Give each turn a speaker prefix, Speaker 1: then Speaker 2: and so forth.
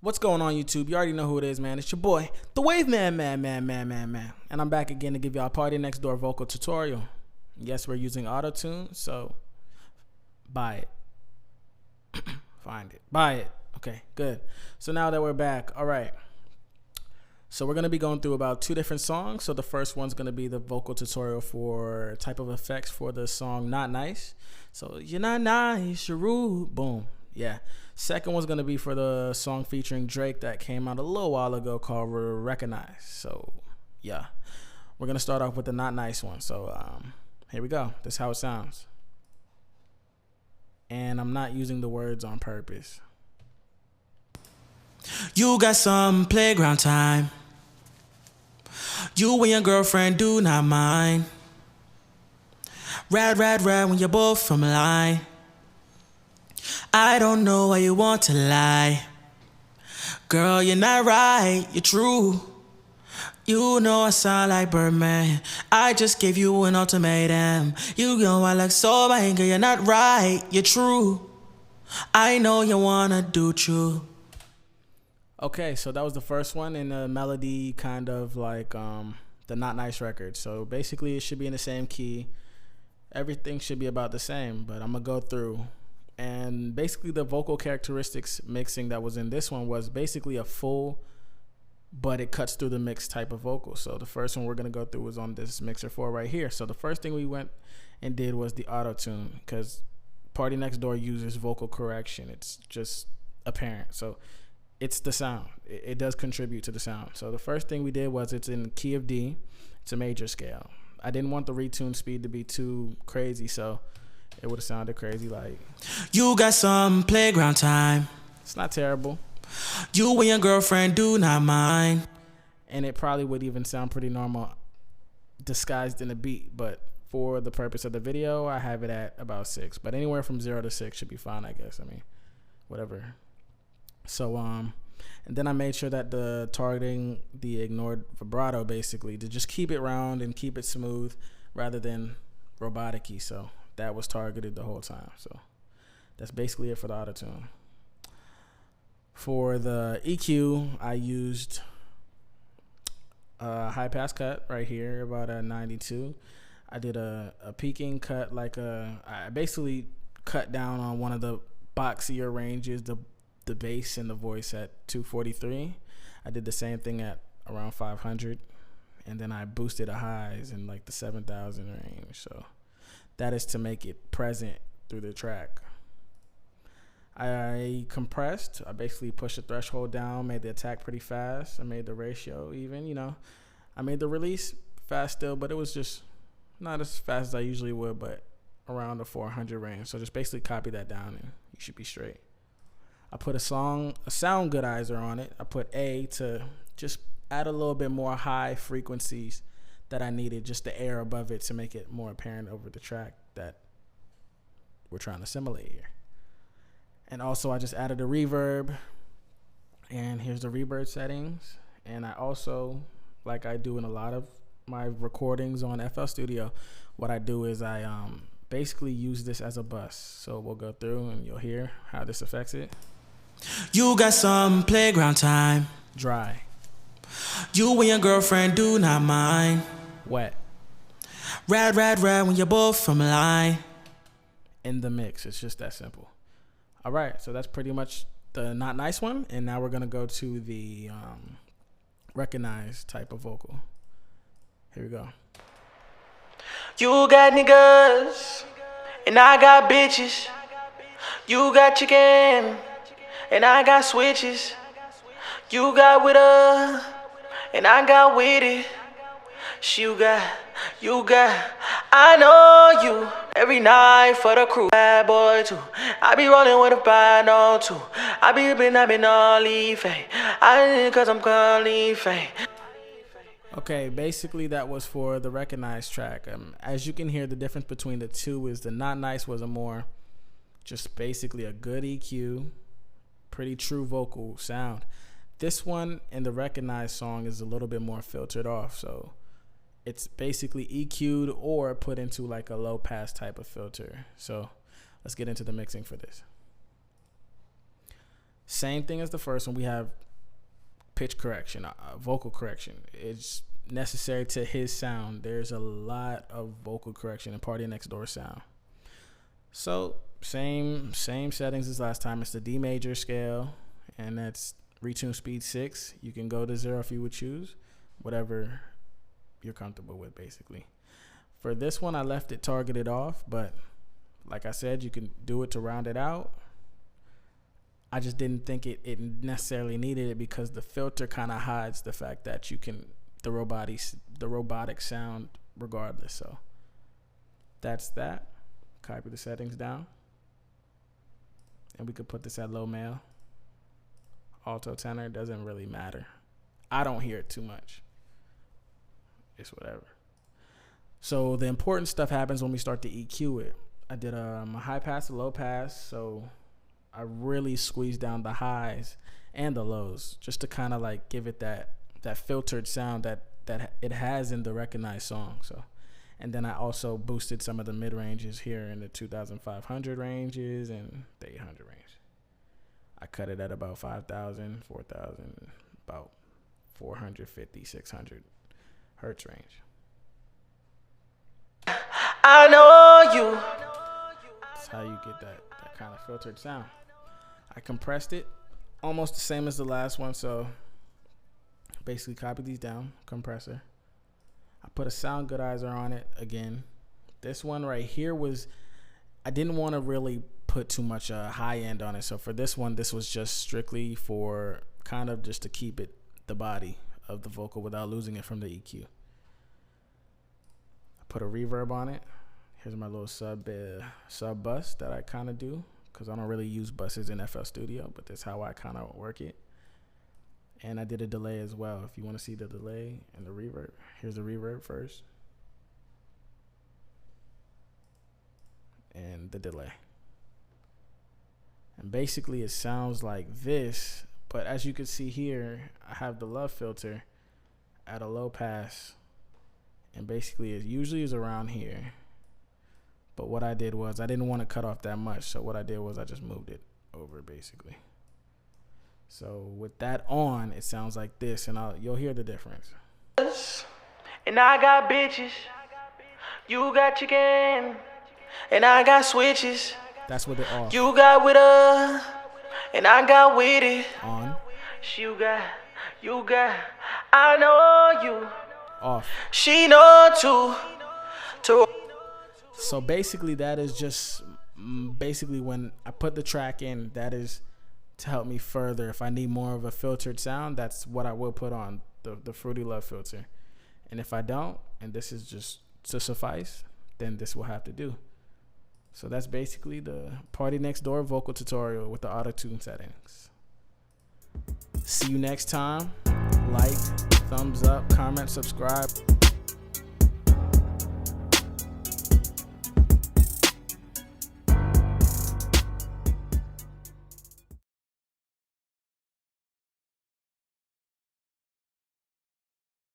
Speaker 1: What's going on, YouTube? You already know who it is, man. It's your boy, TheWavMan, man. And I'm back again to give y'all a Partynextdoor vocal tutorial. Yes, we're using auto-tune, so buy it. Find it. Buy it. Okay, good. So now that we're back, all right. So we're going to be going through about 2 different songs. So the first one's going to be the vocal tutorial for type of effects for the song Not Nice. So you're not nice, you're rude. Boom. Yeah. Second one's going to be for the song featuring Drake that came out a little while ago called Recognize. So yeah, we're going to start off with the Not Nice one. So here we go. This is how it sounds. And I'm not using the words on purpose.
Speaker 2: You got some playground time. You and your girlfriend do not mind. Rad when you're both from line. I don't know why you want to lie. Girl, you're not right, you're true. You know I sound like Birdman. I just gave you an ultimatum. You know I like so bad, girl, you're not right, you're true. I know you wanna do true.
Speaker 1: Okay, so that was the first one in the melody, kind of like the Not Nice record. So basically it should be in the same key. Everything should be about the same, but I'm gonna go through. And basically the vocal characteristics mixing that was in this one was basically a full, but it cuts through the mix type of vocal. So the first one we're gonna go through was on this mixer 4 right here. So the first thing we went and did was the auto-tune, because Partynextdoor uses vocal correction. It's just apparent. So it's the sound. It does contribute to the sound. So the first thing we did was it's in the key of D. It's a major scale. I didn't want the retune speed to be too crazy, so it would have sounded crazy like.
Speaker 2: You got some playground time.
Speaker 1: It's not terrible.
Speaker 2: You and your girlfriend do not mind.
Speaker 1: And it probably would even sound pretty normal disguised in a beat, but for the purpose of the video, I have it at about 6. But anywhere from 0 to 6 should be fine, I guess. I mean, whatever. So and then I made sure that the targeting the ignored vibrato, basically, to just keep it round and keep it smooth rather than robotic-y. So that was targeted the whole time. So that's basically it for the auto-tune. For the EQ, I used a high pass cut right here, about a 92. I did a peaking cut, like I basically cut down on one of the boxier ranges, the bass and the voice at 243. I did the same thing at around 500, and then I boosted the highs in like the 7,000 range. So that is to make it present through the track. I compressed. I basically pushed the threshold down, made the attack pretty fast. I made the ratio even, you know. I made the release fast still, but it was just not as fast as I usually would, but around the 400 range. So just basically copy that down and you should be straight. I put a sound goodizer on it. I put A to just add a little bit more high frequencies that I needed, just the air above it to make it more apparent over the track that we're trying to simulate here. And also I just added a reverb, and here's the reverb settings. And I also, like I do in a lot of my recordings on FL Studio, what I do is I basically use this as a bus. So we'll go through and you'll hear how this affects it.
Speaker 2: You got some playground time.
Speaker 1: Dry.
Speaker 2: You and your girlfriend do not mind.
Speaker 1: Wet.
Speaker 2: Rad when you're both from line.
Speaker 1: In the mix. It's just that simple. All right, so that's pretty much the Not Nice one. And now we're going to go to the Recognize type of vocal. Here we go.
Speaker 2: You got niggas, and I got bitches. You got chicken, and I got switches. You got with her, and I got with it. You got, I know you. Every night for the crew, bad boy too. I be rolling with a bad on too. I been all leafing. Cause I'm gonna leafing.
Speaker 1: Okay, basically that was for the Recognize track. As you can hear, the difference between the two is the Not Nice was a more, just basically a good EQ, pretty true vocal sound. This one in the Recognize song is a little bit more filtered off, so it's basically EQ'd or put into like a low pass type of filter. So let's get into the mixing for this. Same thing as the first one. We have pitch correction, vocal correction. It's necessary to his sound. There's a lot of vocal correction in Partynextdoor sound. So same settings as last time. It's the D major scale, and that's retune speed 6. You can go to 0 if you would choose, whatever you're comfortable with, basically. For this one, I left it targeted off, but like I said, you can do it to round it out. I just didn't think it necessarily needed it because the filter kind of hides the fact that you can the robotic sound regardless. So that's that. Copy the settings down, and we could put this at low male. Alto tenor doesn't really matter. I don't hear it too much. It's whatever. So the important stuff happens when we start to EQ it. I did a high pass, a low pass, so I really squeezed down the highs and the lows just to kind of like give it that filtered sound that it has in the recognized song. So, and then I also boosted some of the mid ranges here in the 2,500 ranges and the 800 range. I cut it at about 5,000, 4,000, about 450, 600 hertz range.
Speaker 2: I know you.
Speaker 1: That's how you get that kind of filtered sound. I compressed it almost the same as the last one, so basically copy these down, compressor. I put a sound goodizer on it again. This one right here I didn't want to really put too much high end on it, so for this one, this was just strictly for kind of just to keep it the body of the vocal without losing it from the EQ. I put a reverb on it. Here's my little sub bus that I kind of do, because I don't really use buses in FL Studio, but that's how I kind of work it. And I did a delay as well. If you want to see the delay and the reverb, here's the reverb first. And the delay. And basically it sounds like this, but as you can see here, I have the love filter at a low pass. And basically it usually is around here. But what I did was I didn't want to cut off that much. So what I did was I just moved it over basically. So with that on, it sounds like this, and you'll hear the difference.
Speaker 2: And I got bitches, you got chicken, and I got switches.
Speaker 1: That's with it off.
Speaker 2: You got with her, and I got with it.
Speaker 1: On.
Speaker 2: You got, I know you.
Speaker 1: Off.
Speaker 2: She know too.
Speaker 1: So basically that is just basically when I put the track in, that is to help me further. If I need more of a filtered sound, that's what I will put on, the Fruity Love filter. And if I don't, and this is just to suffice, then this will have to do. So that's basically the Partynextdoor vocal tutorial with the auto-tune settings. See you next time. Like, thumbs up, comment, subscribe.